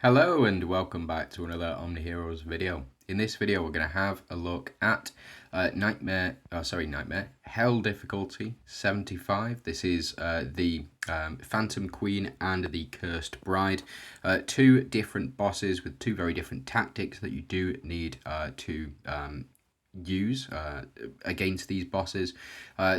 Hello and welcome back to another OMNIHEROES video. In this video we're going to have a look at Nightmare, Hell difficulty 75. This is the Phantom Queen and the Cursed Bride. Two different bosses with two very different tactics that you do need to use against these bosses.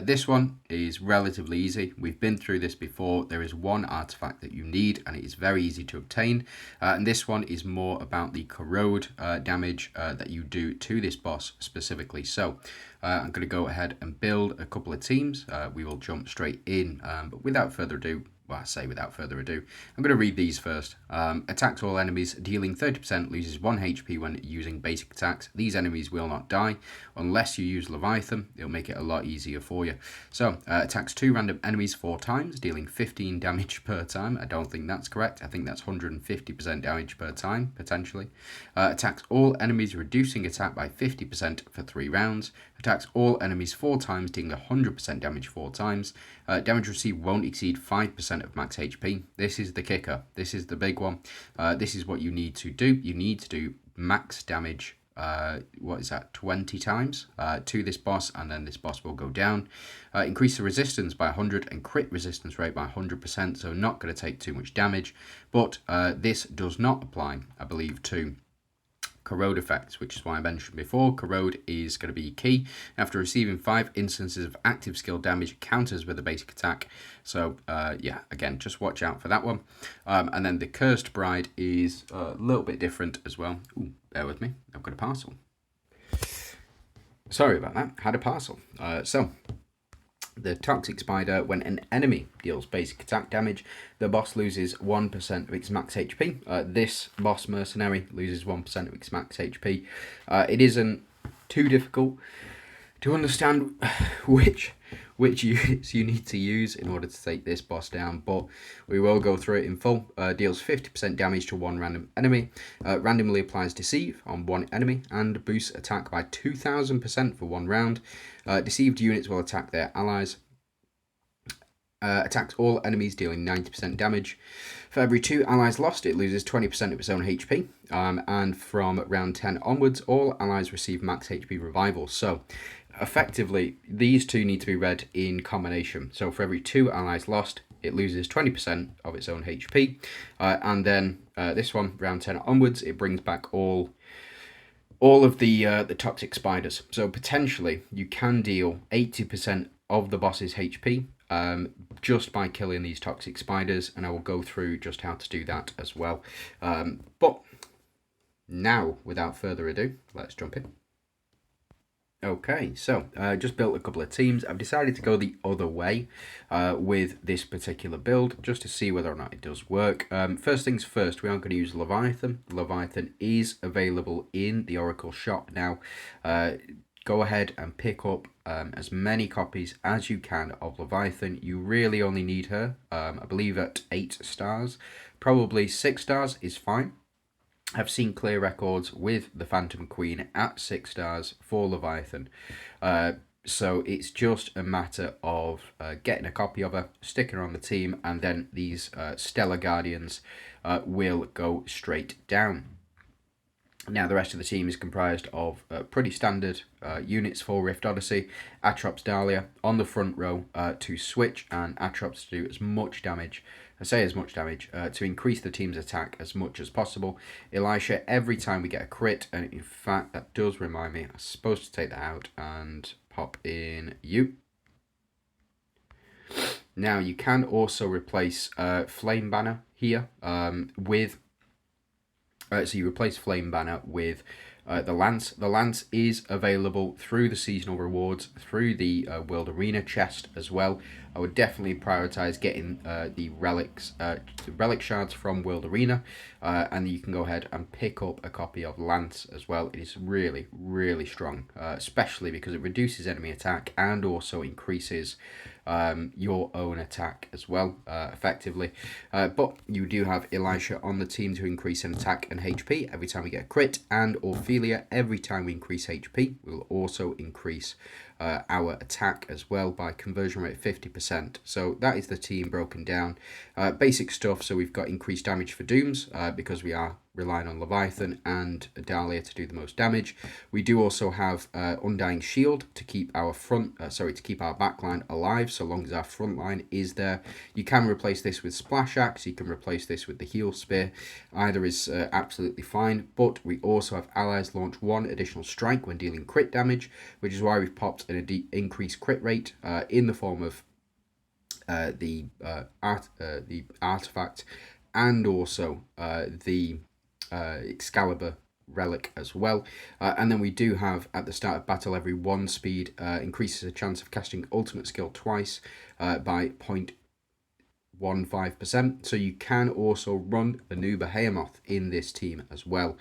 This one is relatively easy. We've been through this before. There is one artifact that you need and it is very easy to obtain, and this one is more about the corrode damage that you do to this boss specifically. So I'm going to go ahead and build a couple of teams. We will jump straight in, but without further ado, well, I say without further ado, I'm going to read these first. Attacks all enemies, dealing 30%, loses 1 HP when using basic attacks. These enemies will not die unless you use Leviathan. It'll make it a lot easier for you. So, attacks 2 random enemies 4 times, dealing 15 damage per time. I don't think that's correct. I think that's 150% damage per time, potentially. Attacks all enemies, reducing attack by 50% for 3 rounds. Attacks all enemies 4 times, dealing 100% damage 4 times. Damage received won't exceed 5% of max HP. This is the kicker. This is the big one. This is what you need to do. You need to do max damage, 20 times to this boss, and then this boss will go down. Increase the resistance by 100 and crit resistance rate by 100%, so not going to take too much damage. But this does not apply, I believe, to corrode effects, which is why I mentioned before. Corrode is going to be key. After receiving 5 instances of active skill damage, it counters with a basic attack. So yeah, again, just watch out for that one. And then the Cursed Bride is a little bit different as well. Ooh, bear with me, I've got a parcel. Sorry about that, had a parcel. So the Toxic Spider, when an enemy deals basic attack damage, the boss loses 1% of its max HP. This boss mercenary loses 1% of its max HP. It isn't too difficult to understand which units you need to use in order to take this boss down, but we will go through it in full. Deals 50% damage to 1 random enemy, randomly applies Deceive on 1 enemy, and boosts attack by 2000% for 1 round. Deceived units will attack their allies. Attacks all enemies, dealing 90% damage. For every 2 allies lost, it loses 20% of its own HP. And from round 10 onwards, all allies receive max HP revival. So, effectively, these two need to be read in combination. So, for every 2 allies lost, it loses 20% of its own HP. And then this one, round 10 onwards, it brings back all of the Toxic Spiders. So, potentially, you can deal 80% of the boss's HP just by killing these Toxic Spiders, and I will go through just how to do that as well. But now, without further ado, let's jump in. Okay, so just built a couple of teams. I've decided to go the other way with this particular build, just to see whether or not it does work. First things first, we are going to use Leviathan. Leviathan is available in the Oracle shop now. Go ahead and pick up as many copies as you can of Leviathan. You really only need her, I believe, at 8 stars. Probably 6 stars is fine. I've seen clear records with the Phantom Queen at 6 stars for Leviathan. So it's just a matter of getting a copy of her, sticking her on the team, and then these Stellar Guardians will go straight down. Now, the rest of the team is comprised of pretty standard units for Rift Odyssey. Atrops Dahlia on the front row to switch, and Atrops to do as much damage, to increase the team's attack as much as possible. Elisha every time we get a crit, and in fact, that does remind me, I'm supposed to take that out and pop in you. Now, you can also replace Flame Banner here with... so you replace Flame Banner with the Lance. The Lance is available through the seasonal rewards, through the World Arena chest as well. I would definitely prioritize getting the relic shards from World Arena, and you can go ahead and pick up a copy of Lance as well. It is really, really strong, especially because it reduces enemy attack and also increases your own attack as well, effectively. But you do have Elisha on the team to increase an attack and HP every time we get a crit, and Ophelia every time we increase HP. We'll also increase our attack as well by conversion rate 50%. So that is the team broken down. Basic stuff, so we've got increased damage for Dooms because we are relying on Leviathan and Dahlia to do the most damage. We do also have Undying Shield to keep our to keep our backline alive so long as our front line is there. You can replace this with Splash Axe, you can replace this with the Heal Spear. Either is absolutely fine, but we also have allies launch 1 additional strike when dealing crit damage, which is why we've popped an increased crit rate in the form of the artifact and also the Excalibur relic as well. And then we do have at the start of battle every 1 speed increases the chance of casting ultimate skill twice by 0.15%. So you can also run the new Behemoth in this team as well,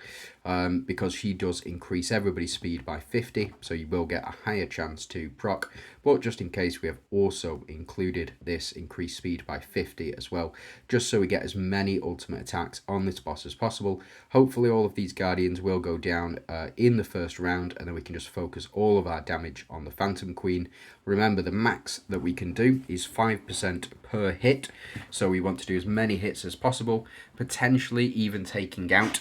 because she does increase everybody's speed by 50, so you will get a higher chance to proc. But just in case, we have also included this increased speed by 50 as well, just so we get as many ultimate attacks on this boss as possible. Hopefully all of these Guardians will go down in the first round, and then we can just focus all of our damage on the Phantom Queen. Remember, the max that we can do is 5% per hit, so we want to do as many hits as possible, potentially even taking out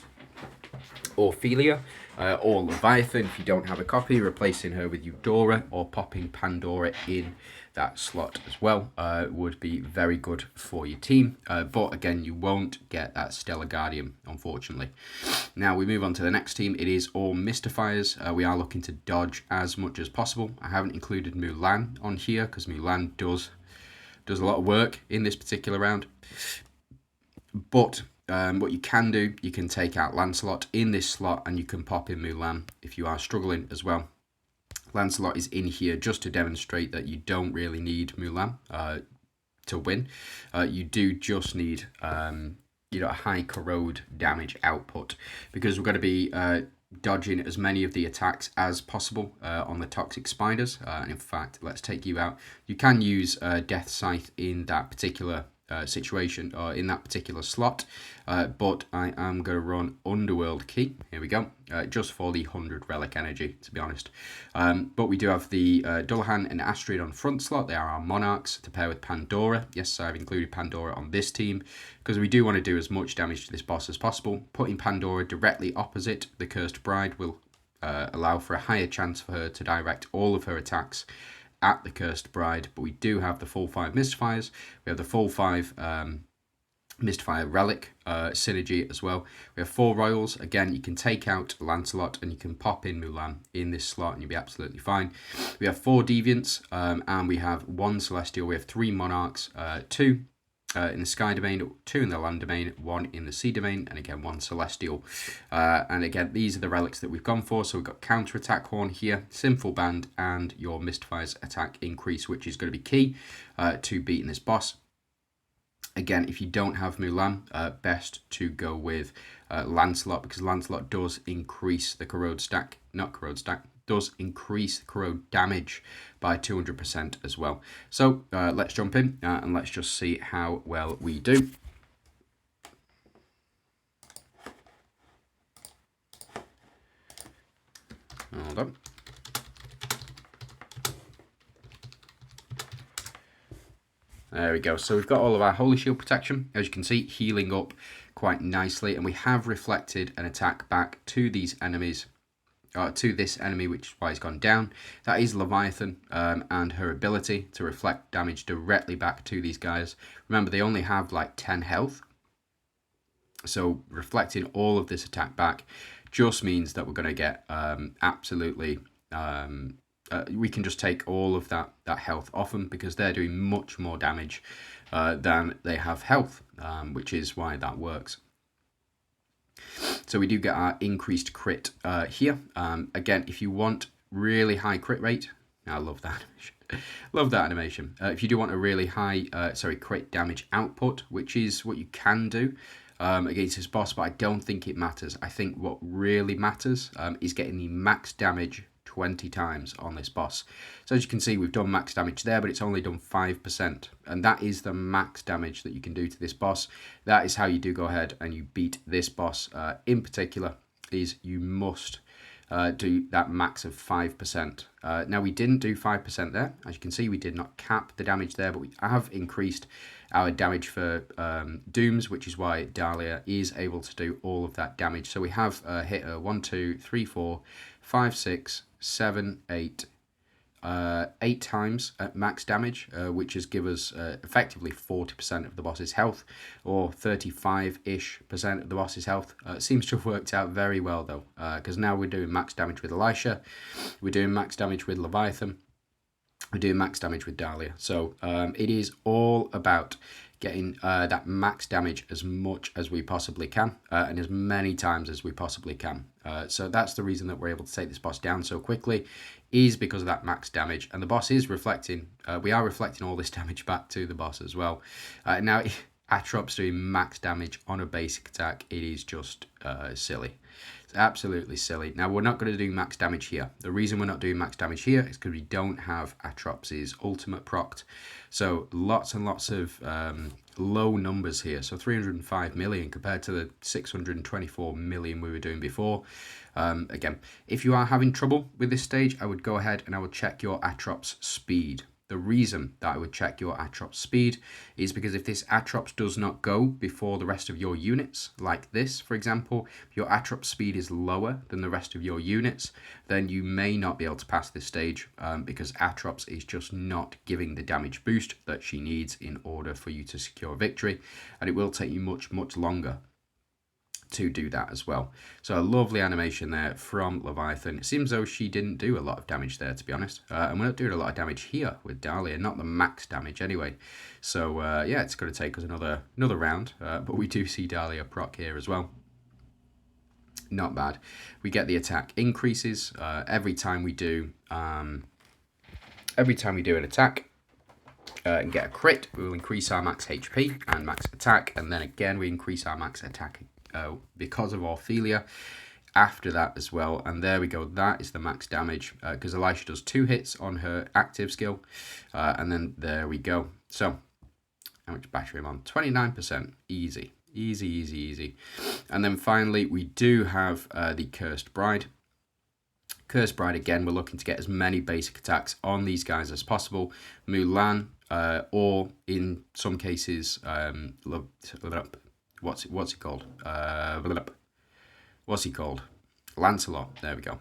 Ophelia or Leviathan if you don't have a copy, replacing her with Eudora or popping Pandora in that slot as well would be very good for your team, but again, you won't get that Stellar Guardian, unfortunately. Now we move on to the next team. It is all Mystifiers. We are looking to dodge as much as possible. I haven't included Mulan on here because Mulan does a lot of work in this particular round, but what you can do, you can take out Lancelot in this slot and you can pop in Mulan if you are struggling as well. Lancelot is in here just to demonstrate that you don't really need Mulan to win. You do just need a high corrode damage output, because we're going to be dodging as many of the attacks as possible on the toxic spiders. And in fact, let's take you out. You can use Death Scythe in that particular situation or in that particular slot, but I am going to run Underworld Key. Here we go, just for the 100 relic energy, to be honest. But we do have the Dullahan and Astrid on front slot. They are our monarchs to pair with Pandora. Yes, I've included Pandora on this team because we do want to do as much damage to this boss as possible. Putting Pandora directly opposite the Cursed Bride will allow for a higher chance for her to direct all of her attacks at the Cursed Bride. But we do have the full 5 Mystifiers. We have the full 5 Mystifier Relic synergy as well. We have 4 Royals. Again, you can take out Lancelot and you can pop in Mulan in this slot and you'll be absolutely fine. We have 4 Deviants and we have 1 Celestial. We have 3 Monarchs, 2 in the Sky Domain, 2 in the Land Domain, 1 in the Sea Domain, and again 1 Celestial. And again, these are the relics that we've gone for. So we've got Counter Attack Horn here, Sinful Band, and your Mystifier's attack increase, which is going to be key to beating this boss. Again, if you don't have Mulan, best to go with Lancelot, because Lancelot does increase the corrode stack, does increase the corrode damage by 200% as well. So let's jump in and let's just see how well we do. Hold on. There we go. So we've got all of our Holy Shield protection, as you can see, healing up quite nicely, and we have reflected an attack back to these enemies, to this enemy, which is why it's gone down. That is Leviathan and her ability to reflect damage directly back to these guys. Remember, they only have like 10 health, so reflecting all of this attack back just means that we're going to get absolutely... we can just take all of that health off them, because they're doing much more damage than they have health, which is why that works. So we do get our increased crit here. Again, if you want really high crit rate, I love that animation. Love that animation. If you do want a really high crit damage output, which is what you can do against this boss, but I don't think it matters. I think what really matters is getting the max damage 20 times on this boss. So as you can see, we've done max damage there, but it's only done 5%. And that is the max damage that you can do to this boss. That is how you do go ahead and you beat this boss. In particular, is you must do that max of 5%. Now, we didn't do 5% there. As you can see, we did not cap the damage there, but we have increased our damage for dooms, which is why Dahlia is able to do all of that damage. So we have hit her 1, 2, 3, 4, 5, 6, 7, 8, 8 times at max damage, which has given us effectively 40% of the boss's health, or 35-ish% of the boss's health. Seems to have worked out very well though, because now we're doing max damage with Elisha, we're doing max damage with Leviathan, we're doing max damage with Dahlia. So it is all about getting that max damage as much as we possibly can, and as many times as we possibly can. So that's the reason that we're able to take this boss down so quickly, is because of that max damage. And the boss is reflecting, we are reflecting all this damage back to the boss as well. Now, Atrop's doing max damage on a basic attack. It is just silly. It's absolutely silly. Now, we're not going to do max damage here. The reason we're not doing max damage here is because we don't have Atrop's ultimate procced. So lots and lots of low numbers here. So 305 million compared to the 624 million we were doing before. Again, if you are having trouble with this stage, I would go ahead and I would check your Atrop's speed. The reason that I would check your Atrop's speed is because if this Atrops does not go before the rest of your units, like this, for example, if your Atrop's speed is lower than the rest of your units, then you may not be able to pass this stage, because Atrops is just not giving the damage boost that she needs in order for you to secure victory, and it will take you much, much longer to do that as well. So a lovely animation there from Leviathan. It seems though she didn't do a lot of damage there, to be honest. And we're not doing a lot of damage here with Dahlia, not the max damage anyway. So yeah, it's going to take us another round, but we do see Dahlia proc here as well. Not bad. We get the attack increases every time we do an attack. And get a crit, we will increase our max HP and max attack, and then again we increase our max attack because of Orphelia after that as well. And there we go, that is the max damage, because Elisha does 2 hits on her active skill, and then there we go. So how much battery am I on? 29%. Easy, easy, easy, easy. And then finally we do have the Cursed Bride. Cursed Bride, again, we're looking to get as many basic attacks on these guys as possible. Mulan, or in some cases, what's he called? What's he called? Lancelot. There we go.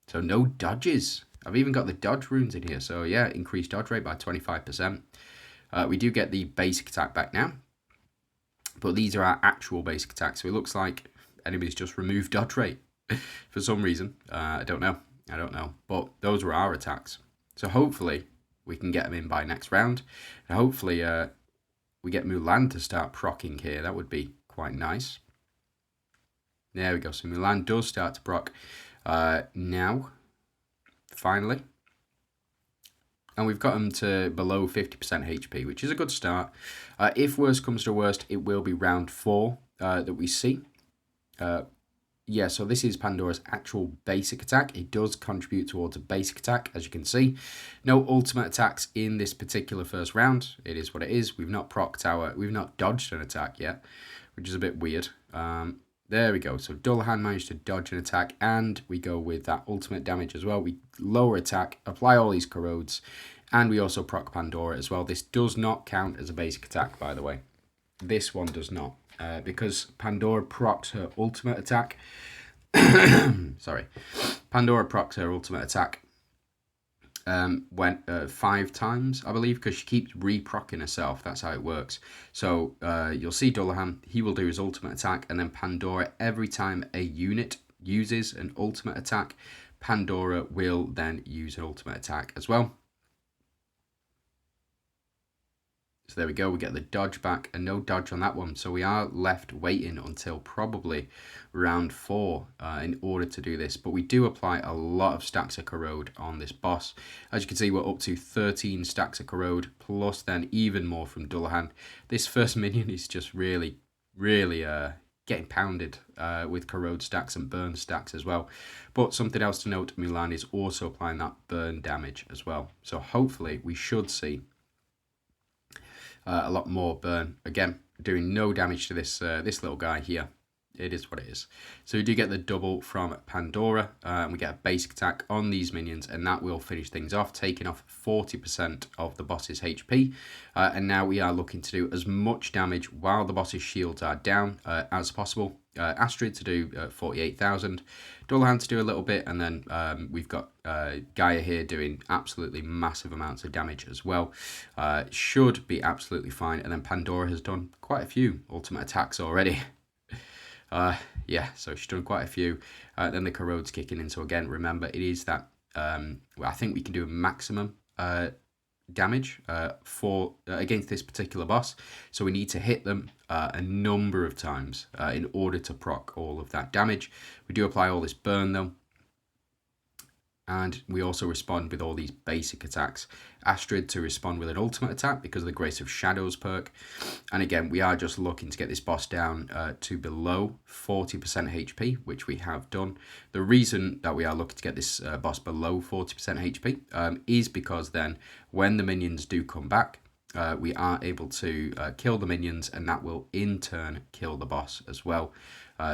So no dodges. I've even got the dodge runes in here. So yeah, increased dodge rate by 25%. We do get the basic attack back now, but these are our actual basic attacks. So it looks like enemies just removed dodge rate for some reason. I don't know. But those were our attacks. So hopefully we can get them in by next round. And hopefully we get Mulan to start proccing here. That would be quite nice. There we go. So Mulan does start to proc now, finally. And we've got them to below 50% HP, which is a good start. If worst comes to worst, it will be round 4 that we see. Yeah, so this is Pandora's actual basic attack. It does contribute towards a basic attack, as you can see. No ultimate attacks in this particular first round. It is what it is. We've not we've not dodged an attack yet, which is a bit weird. There we go. So Dullahan managed to dodge an attack, and we go with that ultimate damage as well. We lower attack, apply all these corrodes, and we also proc Pandora as well. This does not count as a basic attack, by the way. This one does not. Because Pandora procs her ultimate attack. Sorry. Pandora procs her ultimate attack when 5 times, I believe, because she keeps re-procking herself. That's how it works. So you'll see Dullahan, he will do his ultimate attack, and then Pandora, every time a unit uses an ultimate attack, Pandora will then use an ultimate attack as well. So there we go, we get the dodge back, and no dodge on that one. So we are left waiting until probably round 4 in order to do this. But we do apply a lot of stacks of corrode on this boss. As you can see, we're up to 13 stacks of corrode, plus then even more from Dullahan. This first minion is just really getting pounded with corrode stacks and burn stacks as well. But something else to note, Mulan is also applying that burn damage as well. So hopefully we should see a lot more burn. Again, doing no damage to this this little guy here. It is what it is. So we do get the double from Pandora, and we get a basic attack on these minions, and that will finish things off, taking off 40% of the boss's HP. And now we are looking to do as much damage while the boss's shields are down as possible. Astrid to do 48,000, Dullahan to do a little bit, and then we've got Gaia here doing absolutely massive amounts of damage as well. Should be absolutely fine, and then Pandora has done quite a few ultimate attacks already. Yeah, so she's done quite a few. Then the corrode's kicking in. So again, remember, it is that I think we can do a maximum damage for against this particular boss. So we need to hit them a number of times in order to proc all of that damage. We do apply all this burn though. And we also respond with all these basic attacks. Astrid to respond with an ultimate attack because of the Grace of Shadows perk. And again, we are just looking to get this boss down to below 40% HP, which we have done. The reason that we are looking to get this boss below 40% HP is because then when the minions do come back, we are able to kill the minions, and that will in turn kill the boss as well.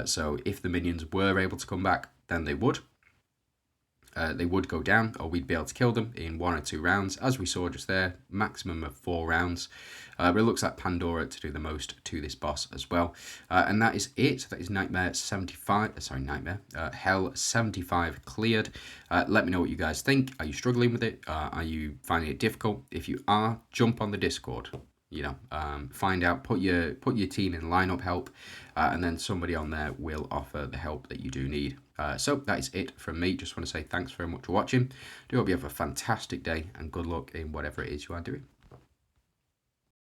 So if the minions were able to come back, then they would. They would go down, or we'd be able to kill them in 1 or 2 rounds, as we saw just there, maximum of 4 rounds. But it looks like Pandora to do the most to this boss as well. And that is it. That is Nightmare 75, Hell 75 cleared. Let me know what you guys think. Are you struggling with it? Are you finding it difficult? If you are, jump on the Discord. You know, find out, put your team in lineup help, and then somebody on there will offer the help that you do need. So that is it from me. Just want to say thanks very much for watching. Do hope you have a fantastic day, and good luck in whatever it is you are doing.